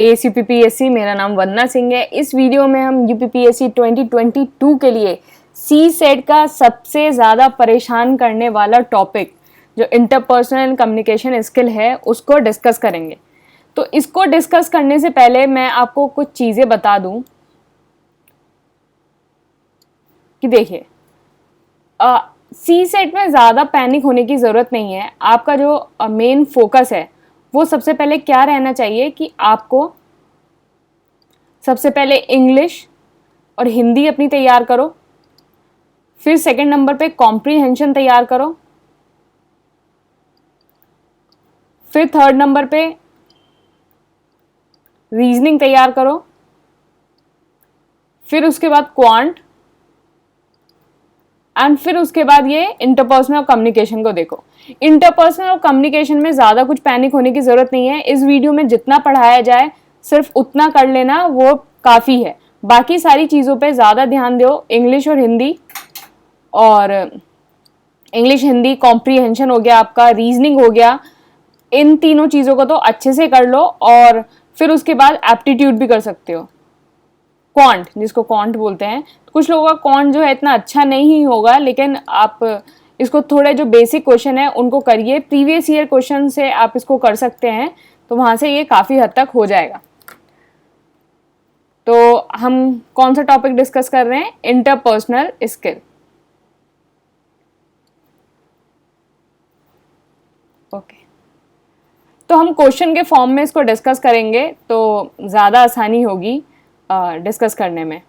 ACPPSC। मेरा नाम वंदना सिंह है। इस वीडियो में हम UPPSC 2022 के लिए सी सेट का सबसे ज़्यादा परेशान करने वाला टॉपिक जो इंटरपर्सनल कम्युनिकेशन स्किल है उसको डिस्कस करेंगे। तो इसको डिस्कस करने से पहले मैं आपको कुछ चीज़ें बता दूं कि देखिए, सी सेट में ज़्यादा पैनिक होने की ज़रूरत नहीं है। आपका जो मेन फोकस है वो सबसे पहले क्या रहना चाहिए कि आपको सबसे पहले इंग्लिश और हिंदी अपनी तैयार करो, फिर सेकंड नंबर पे कॉम्प्रीहेंशन तैयार करो, फिर थर्ड नंबर पे रीजनिंग तैयार करो, फिर उसके बाद क्वांट एंड फिर उसके बाद ये इंटरपर्सनल कम्युनिकेशन को देखो। इंटरपर्सनल कम्युनिकेशन में ज़्यादा कुछ पैनिक होने की ज़रूरत नहीं है। इस वीडियो में जितना पढ़ाया जाए सिर्फ उतना कर लेना, वो काफ़ी है। बाकी सारी चीज़ों पे ज़्यादा ध्यान दो। इंग्लिश और हिंदी, और इंग्लिश हिंदी कॉम्प्रीहेंशन हो गया, आपका रीजनिंग हो गया, इन तीनों चीज़ों को तो अच्छे से कर लो। और फिर उसके बाद एप्टीट्यूड भी कर सकते हो, क्वांट जिसको क्वांट बोलते हैं। कुछ लोगों का क्वांट जो है इतना अच्छा नहीं होगा, लेकिन आप इसको थोड़े जो बेसिक क्वेश्चन है उनको करिए। प्रीवियस ईयर क्वेश्चन से आप इसको कर सकते हैं, तो वहाँ से ये काफ़ी हद तक हो जाएगा। तो हम कौन सा टॉपिक डिस्कस कर रहे हैं? Interpersonal skill. ओके, तो हम क्वेश्चन के फॉर्म में इसको डिस्कस करेंगे तो ज़्यादा आसानी होगी डिस्कस करने में।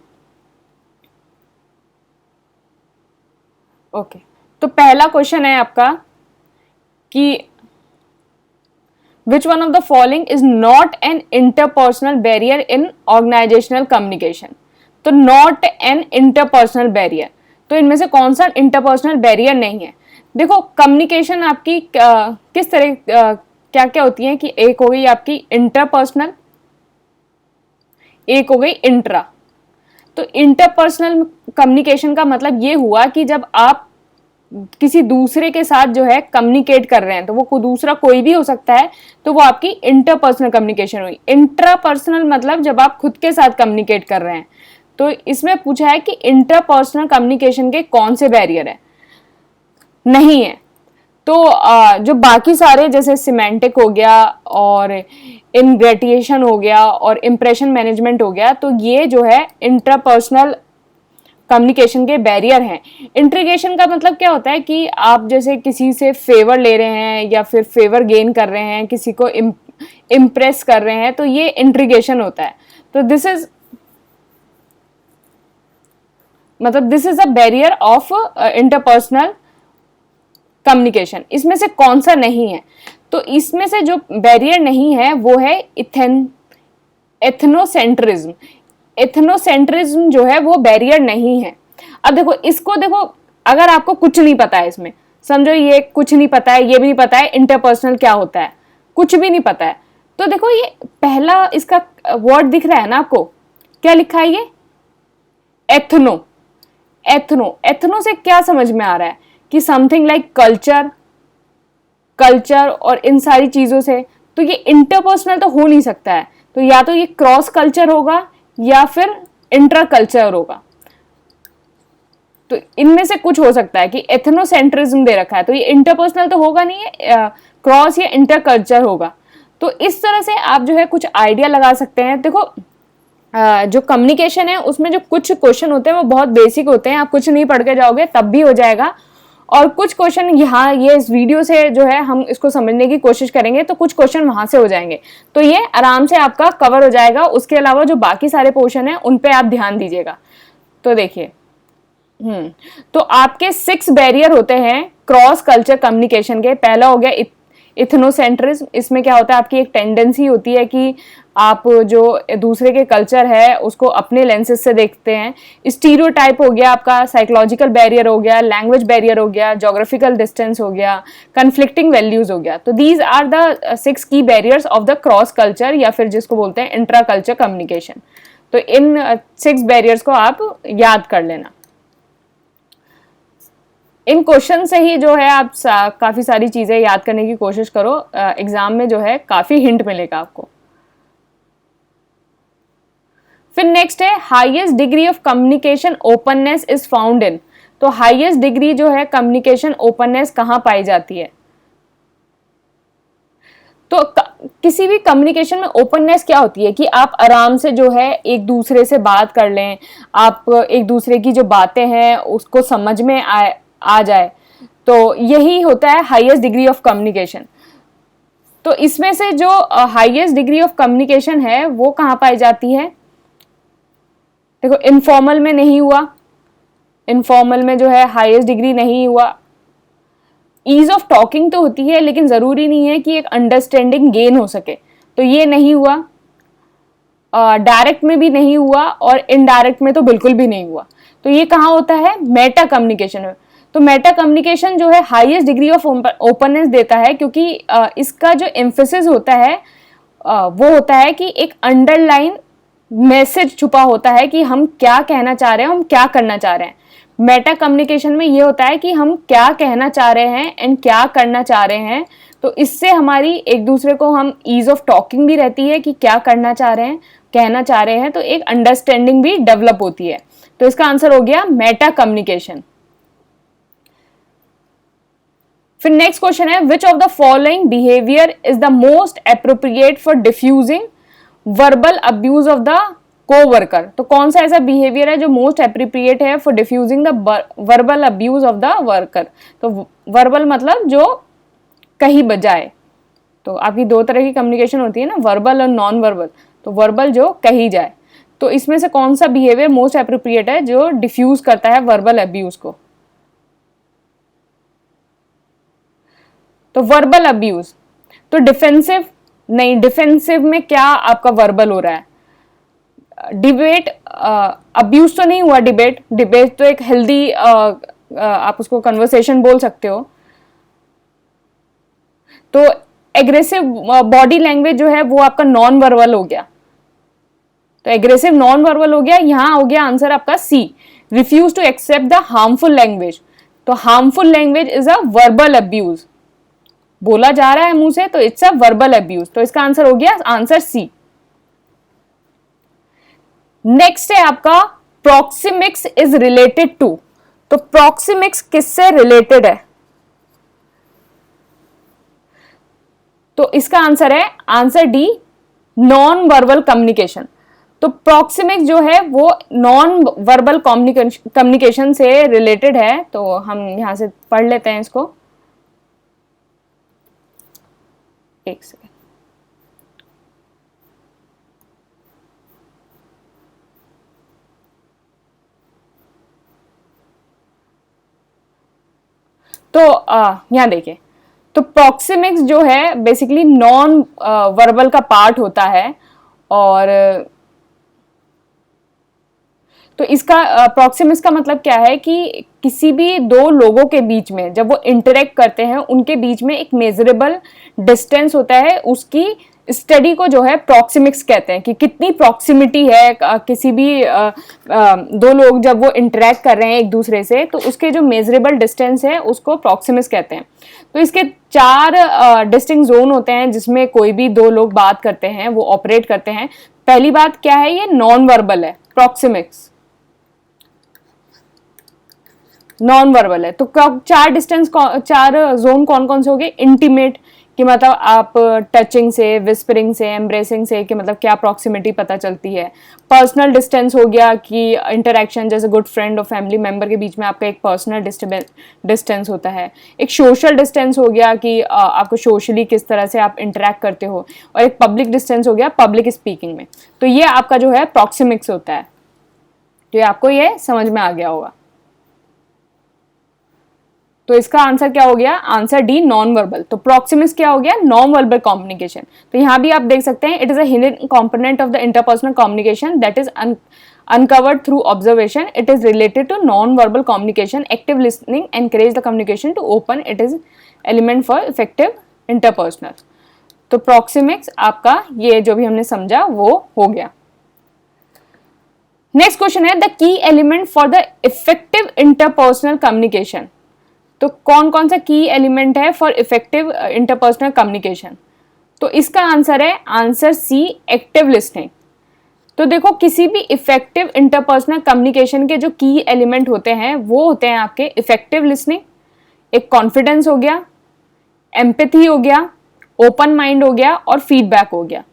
ओके, तो पहला क्वेश्चन है आपका कि which one of the following is not an interpersonal barrier in organisational communication. तो नॉट एन इंटरपर्सनल बैरियर, तो इनमें से कौन सा इंटरपर्सनल बैरियर नहीं है? देखो, कम्युनिकेशन आपकी किस तरह क्या क्या होती है कि एक हो गई आपकी इंटरपर्सनल, एक हो गई इंट्रा। तो इंटरपर्सनल कम्युनिकेशन का मतलब ये हुआ कि जब आप किसी दूसरे के साथ जो है कम्युनिकेट कर रहे हैं, तो वो दूसरा कोई भी हो सकता है, तो वो आपकी इंटरपर्सनल कम्युनिकेशन हुई। इंट्रापर्सनल मतलब जब आप खुद के साथ कम्युनिकेट कर रहे हैं। तो इसमें पूछा है कि इंटरपर्सनल कम्युनिकेशन के कौन से बैरियर है? नहीं है। तो जो बाकी सारे जैसे सिमेंटिक हो गया और इनग्रेटिएशन हो गया और इम्प्रेशन मैनेजमेंट हो गया, तो ये जो है इंटरपर्सनल कम्युनिकेशन के बैरियर हैं। इंट्रीगेशन का मतलब क्या होता है कि आप जैसे किसी से फेवर ले रहे हैं या फिर फेवर गेन कर रहे हैं, किसी को इम्प्रेस कर रहे हैं, तो ये इंट्रीगेशन होता है। तो this is a barrier of interpersonal communication. इसमें से कौन सा नहीं है? तो इसमें से जो बैरियर नहीं है वो है एथनोसेंट्रिज्म। एथनोसेंट्रिज्म जो है वो बैरियर नहीं है। अब देखो, इसको देखो, अगर आपको कुछ नहीं पता है, इसमें समझो ये कुछ नहीं पता है, ये भी नहीं पता है इंटरपर्सनल क्या होता है, कुछ भी नहीं पता है, तो देखो ये पहला इसका वर्ड दिख रहा है ना आपको, क्या लिखा है ये? एथनो। एथनो, एथनो से क्या समझ में आ रहा है कि समथिंग लाइक कल्चर और इन सारी चीजों से। तो ये इंटरपर्सनल तो हो नहीं सकता है, तो या तो ये क्रॉस कल्चर होगा या फिर इंट्रा कल्चर होगा। तो इनमें से कुछ हो सकता है कि एथनोसेंट्रिज्म दे रखा है, तो ये इंटरपर्सनल तो होगा नहीं है, क्रॉस या इंटर कल्चर होगा। तो इस तरह से आप जो है कुछ आइडिया लगा सकते हैं। देखो, जो कम्युनिकेशन है उसमें जो कुछ क्वेश्चन होते हैं वो बहुत बेसिक होते हैं, आप कुछ नहीं पढ़ के जाओगे तब भी हो जाएगा। और कुछ क्वेश्चन यहाँ ये इस वीडियो से जो है हम इसको समझने की कोशिश करेंगे, तो कुछ क्वेश्चन वहां से हो जाएंगे, तो ये आराम से आपका कवर हो जाएगा। उसके अलावा जो बाकी सारे पोर्शन है उन पे आप ध्यान दीजिएगा। तो देखिए, तो आपके 6 बैरियर होते हैं क्रॉस कल्चर कम्युनिकेशन के। पहला हो गया इथनोसेंट्रिज्म। इसमें क्या होता है, आपकी एक टेंडेंसी होती है कि आप जो दूसरे के कल्चर है उसको अपने लेंसेज से देखते हैं। स्टीरियोटाइप हो गया आपका, साइकोलॉजिकल बैरियर हो गया, लैंग्वेज बैरियर हो गया, ज्योग्राफिकल डिस्टेंस हो गया, कन्फ्लिक्टिंग वैल्यूज हो गया। तो दीज आर द 6 की barriers of the cross culture, या फिर जिसको बोलते हैं इंट्रा कल्चर कम्युनिकेशन। तो इन 6 बैरियर्स को आप याद कर लेना। इन क्वेश्चन से ही जो है आप काफी सारी चीजें याद करने की कोशिश करो। एग्जाम में जो है काफी हिंट मिलेगा आपको। फिर नेक्स्ट है highest degree of communication openness is found in. तो हाईएस्ट डिग्री जो है कम्युनिकेशन ओपननेस कहाँ पाई जाती है? तो किसी भी कम्युनिकेशन में ओपननेस क्या होती है कि आप आराम से जो है एक दूसरे से बात कर लें, आप एक दूसरे की जो बातें हैं उसको समझ में आ जाए, तो यही होता है हाईएस्ट डिग्री ऑफ कम्युनिकेशन। तो इसमें से जो हाईएस्ट डिग्री ऑफ कम्युनिकेशन है वो कहाँ पाई जाती है? देखो इनफॉर्मल में नहीं हुआ, इनफॉर्मल में जो है हाईएस्ट डिग्री नहीं हुआ। ईज ऑफ टॉकिंग तो होती है लेकिन जरूरी नहीं है कि एक अंडरस्टैंडिंग गेन हो सके, तो ये नहीं हुआ। डायरेक्ट में भी नहीं हुआ और इनडायरेक्ट में तो बिल्कुल भी नहीं हुआ। तो ये कहाँ होता है? मेटा कम्युनिकेशन में। तो मेटा कम्युनिकेशन जो है हाईएस्ट डिग्री ऑफ ओपननेस देता है, क्योंकि इसका जो एम्फेसिस होता है वो होता है कि एक अंडरलाइन मैसेज छुपा होता है कि हम क्या कहना चाह रहे हैं, हम क्या करना चाह रहे हैं। मेटा कम्युनिकेशन में ये होता है कि हम क्या कहना चाह रहे हैं एंड क्या करना चाह रहे हैं, तो इससे हमारी एक दूसरे को हम ईज ऑफ टॉकिंग भी रहती है कि क्या करना चाह रहे हैं, कहना चाह रहे हैं, तो एक अंडरस्टैंडिंग भी डेवलप होती है। तो इसका आंसर हो गया मेटा कम्युनिकेशन। फिर नेक्स्ट क्वेश्चन है which of the following behaviour is the most appropriate for diffusing verbal abuse of the coworker. तो कौन सा ऐसा बिहेवियर है जो मोस्ट एप्रोप्रिएट है for diffusing the verbal abuse of the worker? तो वर्बल मतलब जो कही बजाए। तो आपकी दो तरह की कम्युनिकेशन होती है ना, वर्बल और नॉन वर्बल। तो वर्बल जो कही जाए, तो इसमें से कौन सा बिहेवियर मोस्ट एप्रोप्रिएट है जो डिफ्यूज करता है वर्बल अब्यूज को? तो वर्बल अब्यूज। तो डिफेंसिव नहीं, डिफेंसिव में क्या आपका वर्बल हो रहा है? डिबेट अब्यूज तो नहीं हुआ। डिबेट तो एक हेल्दी आप उसको कन्वर्सेशन बोल सकते हो। तो एग्रेसिव बॉडी लैंग्वेज जो है वो आपका नॉन वर्बल हो गया। तो एग्रेसिव नॉन वर्बल हो गया। यहां हो गया आंसर आपका C, refuse to accept the harmful language. तो harmful language is a verbal abuse, बोला जा रहा है मुंह से, तो इट्स अ वर्बल अब्यूज। तो इसका आंसर हो गया आंसर सी। नेक्स्ट है आपका प्रोक्सिमिक्स इज रिलेटेड टू। तो प्रोक्सिमिक्स किससे रिलेटेड है? तो इसका आंसर है answer D, non verbal communication. तो प्रोक्सिमिक्स जो है वो नॉन वर्बल कम्युनिकेशन से रिलेटेड है। तो हम यहां से पढ़ लेते हैं इसको, एक सेकेंड। तो यहां देखिए, तो प्रोक्सिमिक्स जो है बेसिकली नॉन वर्बल का पार्ट होता है। और तो इसका प्रोक्सिमिक्स का मतलब क्या है कि किसी भी दो लोगों के बीच में जब वो इंटरेक्ट करते हैं उनके बीच में एक मेजरेबल डिस्टेंस होता है, उसकी स्टडी को जो है प्रोक्सिमिक्स कहते हैं कि कितनी प्रॉक्सिमिटी है किसी भी दो लोग जब वो इंटरेक्ट कर रहे हैं एक दूसरे से, तो उसके जो मेजरेबल डिस्टेंस है उसको प्रोक्सिमिक्स कहते हैं। तो इसके चार डिस्टिंक्ट जोन होते हैं जिसमें कोई भी दो लोग बात करते हैं, वो ऑपरेट करते हैं। पहली बात क्या है, ये नॉन वर्बल है, प्रोक्सिमिक्स नॉन वर्बल है। तो चार जोन कौन कौन से हो गए? इंटीमेट, कि मतलब आप टचिंग से, विस्परिंग से, एम्ब्रेसिंग से, कि मतलब क्या प्रॉक्सिमिटी पता चलती है। पर्सनल डिस्टेंस हो गया कि इंटरेक्शन जैसे गुड फ्रेंड और फैमिली मेंबर के बीच में आपका एक पर्सनल डिस्टेंस होता है। एक सोशल डिस्टेंस हो गया कि आपको सोशली किस तरह से आप इंटरेक्ट करते हो। और एक पब्लिक डिस्टेंस हो गया पब्लिक स्पीकिंग में। तो ये आपका जो है प्रॉक्सिमिक्स होता है। तो ये आपको ये समझ में आ गया होगा। तो इसका आंसर क्या हो गया? Answer D, non verbal. तो प्रोक्सिमिक्स क्या हो गया? Non verbal communication. तो यहां भी आप देख सकते हैं, it is a hidden component of the interpersonal communication that is uncovered through observation. It is related to non-verbal communication. Active listening encourage the communication to open. It is element for effective interpersonal. तो proxemics आपका ये जो भी हमने समझा वो हो गया। नेक्स्ट क्वेश्चन है the key element for the effective interpersonal communication. तो कौन कौन सा की एलिमेंट है फॉर इफेक्टिव इंटरपर्सनल कम्युनिकेशन? तो इसका आंसर है आंसर सी, एक्टिव लिसनिंग। तो देखो, किसी भी इफेक्टिव इंटरपर्सनल कम्युनिकेशन के जो की एलिमेंट होते हैं वो होते हैं आपके इफेक्टिव लिसनिंग, एक कॉन्फिडेंस हो गया, एम्पैथी हो गया, ओपन माइंड हो गया और फीडबैक हो गया।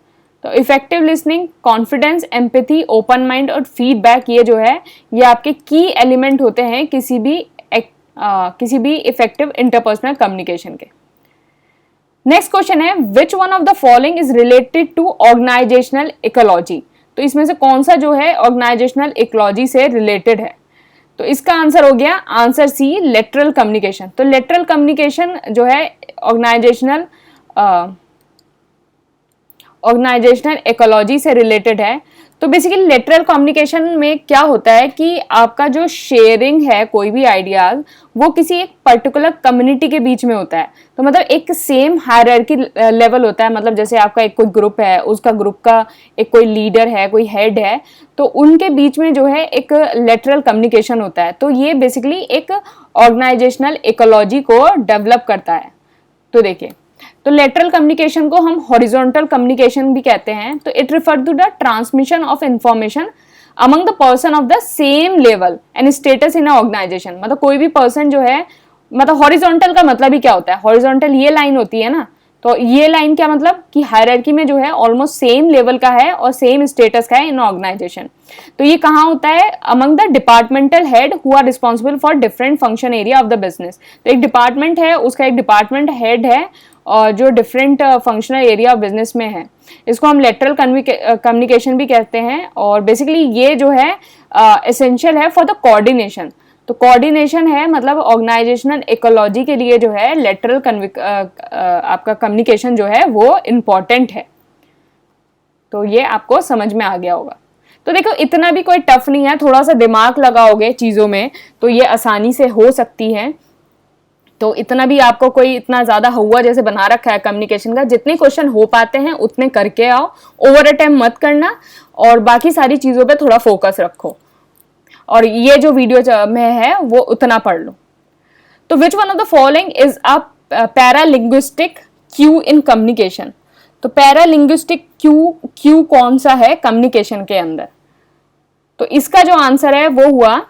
तो effective listening, confidence, empathy, open mind और फीडबैक, ये जो है ये आपके की एलिमेंट होते हैं किसी भी इफेक्टिव इंटरपर्सनल कम्युनिकेशन के। नेक्स्ट क्वेश्चन है, which one of the following is related to organisational ecology. तो इसमें से कौन सा जो है ऑर्गेनाइजेशनल इकोलॉजी से रिलेटेड है? तो इसका आंसर हो गया आंसर सी, लेटरल कम्युनिकेशन। तो लेटरल कम्युनिकेशन जो है ऑर्गेनाइजेशनल इकोलॉजी से रिलेटेड है। तो बेसिकली लेटरल कम्युनिकेशन में क्या होता है कि आपका जो शेयरिंग है कोई भी आइडियाज, वो किसी एक पर्टिकुलर कम्युनिटी के बीच में होता है। तो मतलब एक सेम हायरार्की लेवल होता है, मतलब जैसे आपका एक कोई ग्रुप है, उसका ग्रुप का एक कोई लीडर है, कोई हेड है, तो उनके बीच में जो है एक लेटरल कम्युनिकेशन होता है। तो ये बेसिकली एक ऑर्गेनाइजेशनल इकोलॉजी को डेवलप करता है। तो देखिए, तो लेटरल कम्युनिकेशन को हम हॉरिजॉन्टल कम्युनिकेशन भी कहते हैं। तो it refer to the transmission of information among the person of the same level and status in organisation. मतलब कोई भी पर्सन जो है, मतलब हॉरिजॉन्टल का मतलब ही क्या होता है, हॉरिजॉन्टल ये लाइन होती है ना, तो ये लाइन क्या मतलब कि हायरार्की में जो है ऑलमोस्ट सेम लेवल का है और सेम स्टेटस का है इन ऑर्गेनाइजेशन। तो ये कहाँ होता है? Among the departmental head who are responsible for different function area of the business. तो एक डिपार्टमेंट है, उसका एक डिपार्टमेंट हेड है और जो different functional area of business में है, इसको हम लेटरल कम्युनिकेशन भी कहते हैं। और बेसिकली ये जो है एसेंशियल है फॉर द कोऑर्डिनेशन। तो कोऑर्डिनेशन है, मतलब ऑर्गेनाइजेशनल इकोलॉजी के लिए जो है लेटरल आपका कम्युनिकेशन जो है वो इम्पॉर्टेंट है। तो ये आपको समझ में आ गया होगा। तो देखो, इतना भी कोई टफ नहीं है, थोड़ा सा दिमाग लगाओगे चीज़ों में तो ये आसानी से हो सकती है। तो इतना भी आपको कोई इतना ज़्यादा हुआ जैसे बना रखा है कम्युनिकेशन का, जितने क्वेश्चन हो पाते हैं उतने करके आओ, ओवर अ टाइम मत करना और बाकी सारी चीज़ों पे थोड़ा फोकस रखो और ये जो वीडियो में है वो उतना पढ़ लो। तो विच one of the following is a paralinguistic Q in communication. तो पैरालिंग्विस्टिक क्यू कौन सा है कम्युनिकेशन के अंदर? तो इसका जो आंसर है वो हुआ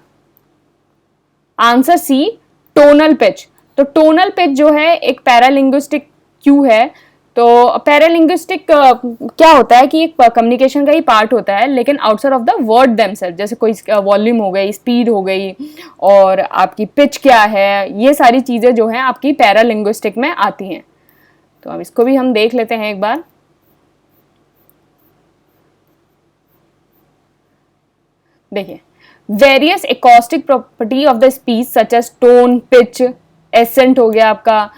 आंसर सी, टोनल पिच। तो टोनल पिच जो है एक पैरालिंग्विस्टिक क्यू है। तो पैरालिंग्विस्टिक क्या होता है कि एक कम्युनिकेशन का ही पार्ट होता है, लेकिन outside of the word themself, जैसे कोई वॉल्यूम हो गई, स्पीड हो गई और आपकी पिच क्या है, ये सारी चीज़ें जो हैं आपकी पैरालिंग्विस्टिक में आती हैं। तो अब इसको भी हम देख लेते हैं एक बार। देखिए, various acoustic property of the speech such as tone, pitch, accent हो गया आपका,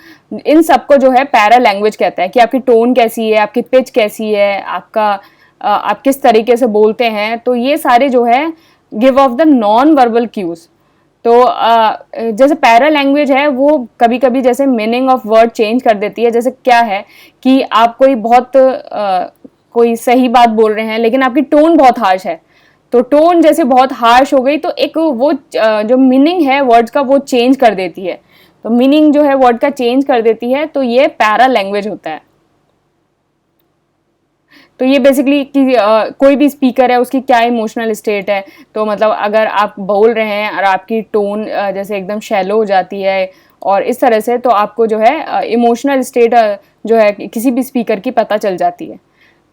इन सबको जो है पैरा लैंग्वेज कहता है कि आपकी टोन कैसी है, आपकी पिच कैसी है, आप किस तरीके से बोलते हैं। तो ये सारे जो है give off the non verbal cues. तो जैसे पैरा लैंग्वेज है वो कभी कभी जैसे मीनिंग ऑफ वर्ड चेंज कर देती है। जैसे क्या है कि आप कोई सही बात बोल रहे हैं लेकिन आपकी टोन बहुत हार्श है, तो टोन जैसे बहुत हार्श हो गई तो एक वो जो मीनिंग है वर्ड्स का वो चेंज कर देती है। तो मीनिंग जो है वर्ड का चेंज कर देती है, तो ये पैरा लैंग्वेज होता है। तो ये बेसिकली कि कोई भी स्पीकर है उसकी क्या इमोशनल स्टेट है। तो मतलब अगर आप बोल रहे हैं और आपकी टोन जैसे एकदम शैलो हो जाती है और इस तरह से, तो आपको जो है इमोशनल स्टेट जो है किसी भी स्पीकर की पता चल जाती है।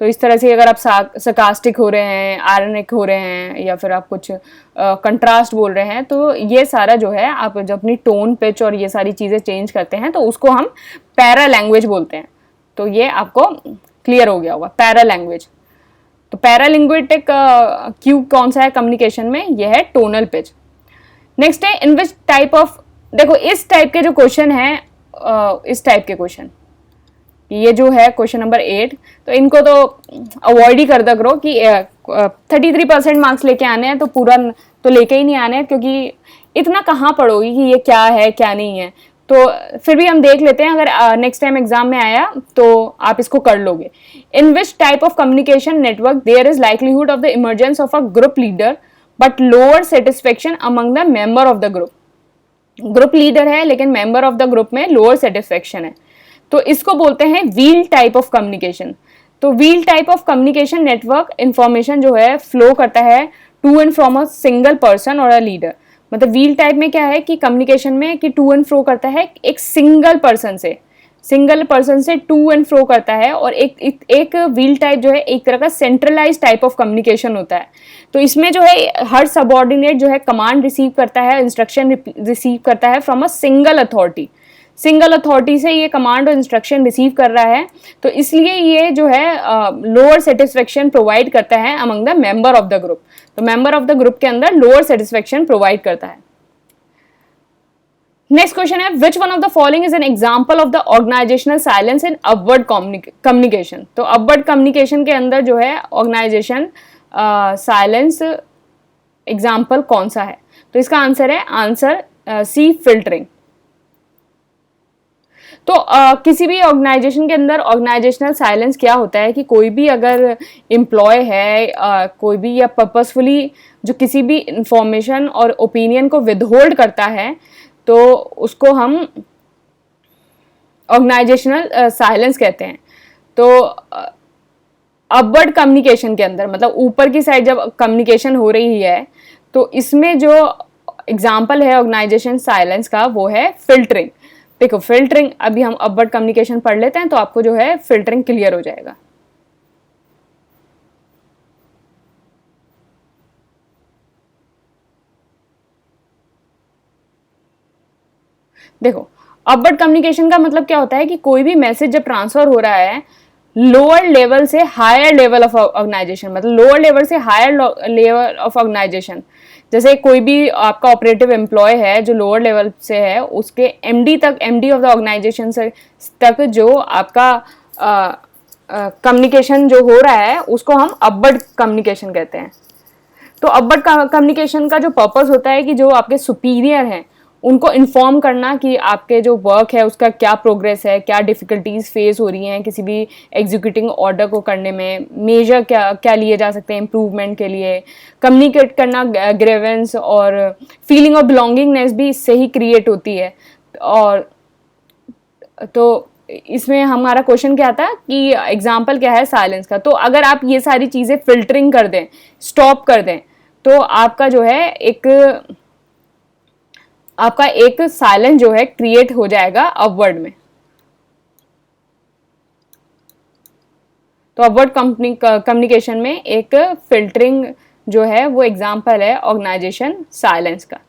तो इस तरह से अगर आप sarcastic हो रहे हैं, आयरनिक हो रहे हैं या फिर आप कुछ कंट्रास्ट बोल रहे हैं, तो ये सारा जो है आप जब अपनी टोन, पिच और ये सारी चीज़ें चेंज करते हैं तो उसको हम पैरा लैंग्वेज बोलते हैं। तो ये आपको क्लियर हो गया होगा, पैरा लैंग्वेज। तो पैरालिंग्विस्टिक क्यू कौन सा है कम्युनिकेशन में? यह है टोनल पिच। नेक्स्ट है इन विच टाइप ऑफ, देखो इस टाइप के जो क्वेश्चन है, इस टाइप के क्वेश्चन, ये जो है क्वेश्चन नंबर 8, तो इनको तो अवॉइड ही कर दिया करो कि 33% मार्क्स लेके आने हैं, तो पूरा तो लेके ही नहीं आने हैं, क्योंकि इतना कहाँ पढ़ोगी कि ये क्या है क्या नहीं है। तो फिर भी हम देख लेते हैं, अगर नेक्स्ट टाइम एग्जाम में आया तो आप इसको कर लोगे। In which type of communication network there is likelihood of the emergence of a group leader but lower satisfaction among the member of the group. Group leader है लेकिन मेंबर ऑफ द ग्रुप में lower satisfaction है, तो इसको बोलते हैं wheel type of communication. तो wheel type of communication network information जो है फ्लो करता है to and from a single person और अ लीडर। मतलब व्हील टाइप में क्या है कि कम्युनिकेशन में कि टू एंड फ्रो करता है एक सिंगल पर्सन से टू एंड फ्रो करता है, और एक व्हील टाइप जो है एक तरह का सेंट्रलाइज टाइप ऑफ कम्युनिकेशन होता है। तो इसमें जो है हर सबऑर्डिनेट जो है कमांड रिसीव करता है, इंस्ट्रक्शन रिसीव करता है फ्रॉम अ सिंगल अथॉरिटी से ये कमांड और इंस्ट्रक्शन रिसीव कर रहा है। तो इसलिए ये जो है लोअर सेटिस्फेक्शन प्रोवाइड करता है among the member of the group. तो मेंबर ऑफ द ग्रुप के अंदर लोअर सेटिस्फेक्शन प्रोवाइड करता है। नेक्स्ट क्वेश्चन है, which one of the following is an example of the organisational silence in upward communication. तो upward communication के अंदर जो है ऑर्गेनाइजेशन साइलेंस एग्जाम्पल कौन सा है? तो इसका आंसर है आंसर सी, फिल्टरिंग। तो किसी भी ऑर्गेनाइजेशन के अंदर ऑर्गेनाइजेशनल साइलेंस क्या होता है कि कोई भी अगर एम्प्लॉय है कोई भी या पर्पसफुली जो किसी भी इंफॉर्मेशन और ओपिनियन को विदहोल्ड करता है तो उसको हम ऑर्गेनाइजेशनल साइलेंस कहते हैं। तो अपवर्ड कम्युनिकेशन के अंदर मतलब ऊपर की साइड जब कम्युनिकेशन हो रही है तो इसमें जो एग्जाम्पल है ऑर्गेनाइजेशन साइलेंस का वो है फिल्टरिंग। देखो फिल्टरिंग, अभी हम अपवर्ड कम्युनिकेशन पढ़ लेते हैं तो आपको जो है फिल्टरिंग क्लियर हो जाएगा। देखो अपवर्ड कम्युनिकेशन का मतलब क्या होता है कि कोई भी मैसेज जब ट्रांसफर हो रहा है लोअर लेवल से हायर लेवल ऑफ ऑर्गेनाइजेशन, मतलब लोअर लेवल से हायर लेवल ऑफ ऑर्गेनाइजेशन, जैसे कोई भी आपका ऑपरेटिव एम्प्लॉय है जो लोअर लेवल से है उसके एमडी ऑफ द ऑर्गेनाइजेशन से तक जो आपका कम्युनिकेशन जो हो रहा है उसको हम अपवर्ड कम्युनिकेशन कहते हैं। तो अपवर्ड कम्युनिकेशन का जो पर्पस होता है कि जो आपके सुपीरियर हैं उनको इन्फॉर्म करना कि आपके जो वर्क है उसका क्या प्रोग्रेस है, क्या डिफ़िकल्टीज फेस हो रही हैं किसी भी एग्जीक्यूटिंग ऑर्डर को करने में, मेजर क्या क्या लिए जा सकते हैं इम्प्रूवमेंट के लिए, कम्युनिकेट करना ग्रेवेंस और फीलिंग ऑफ बिलोंगिंगनेस भी इससे ही क्रिएट होती है। और तो इसमें हमारा क्वेश्चन क्या था कि एग्जाम्पल क्या है साइलेंस का। तो अगर आप ये सारी चीज़ें फिल्टरिंग कर दें, स्टॉप कर दें, तो आपका जो है एक साइलेंस जो है क्रिएट हो जाएगा अपवर्ड में। तो अपवर्ड कम्युनिकेशन में एक फिल्टरिंग जो है वो एग्जाम्पल है ऑर्गेनाइजेशन साइलेंस का।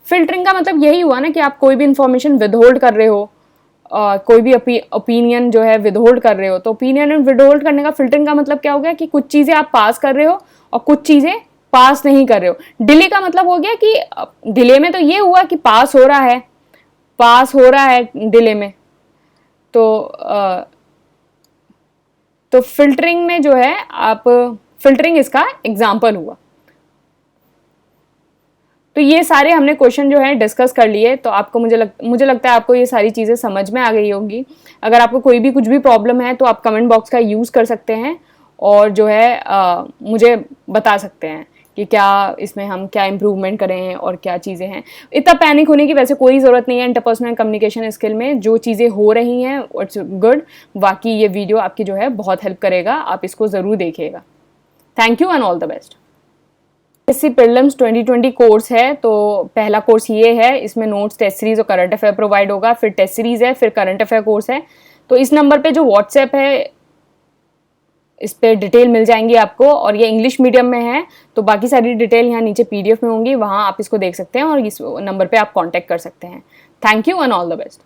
फिल्टरिंग का मतलब यही हुआ ना कि आप कोई भी इंफॉर्मेशन विदहोल्ड कर रहे हो, कोई भी ओपिनियन जो है विदहोल्ड कर रहे हो। तो ओपिनियन विदहोल्ड करने का फिल्टरिंग का मतलब क्या हो गया कि कुछ चीज़ें आप पास कर रहे हो और कुछ चीज़ें पास नहीं कर रहे हो। डिले का मतलब हो गया कि डिले में तो ये हुआ कि पास हो रहा है डिले में। तो फिल्टरिंग में जो है आप फिल्टरिंग इसका एग्जाम्पल हुआ। तो ये सारे हमने क्वेश्चन जो है डिस्कस कर लिए। तो आपको मुझे लगता है आपको ये सारी चीज़ें समझ में आ गई होंगी। अगर आपको कोई भी कुछ भी प्रॉब्लम है तो आप कमेंट बॉक्स का यूज़ कर सकते हैं और जो है मुझे बता सकते हैं कि क्या इसमें हम क्या इम्प्रूवमेंट करें और क्या चीज़ें हैं। इतना पैनिक होने की वैसे कोई ज़रूरत नहीं है इंटरपर्सनल कम्युनिकेशन स्किल में। जो चीज़ें हो रही हैं इट्स गुड। बाकी ये वीडियो आपकी जो है बहुत हेल्प करेगा, आप इसको ज़रूर देखिएगा। Thank you and all the best. SSC prelims 2020 course है। तो पहला कोर्स ये है, इसमें नोट्स, टेस्ट सीरीज और करंट अफेयर प्रोवाइड होगा। फिर टेस्ट सीरीज है, फिर करंट अफेयर कोर्स है। तो इस नंबर पे जो व्हाट्सएप है इस पे डिटेल मिल जाएंगी आपको, और ये इंग्लिश मीडियम में है। तो बाकी सारी डिटेल यहाँ नीचे पीडीएफ में होंगी, वहाँ आप इसको देख सकते हैं और इस नंबर पे आप कांटेक्ट कर सकते हैं। Thank you and all the best.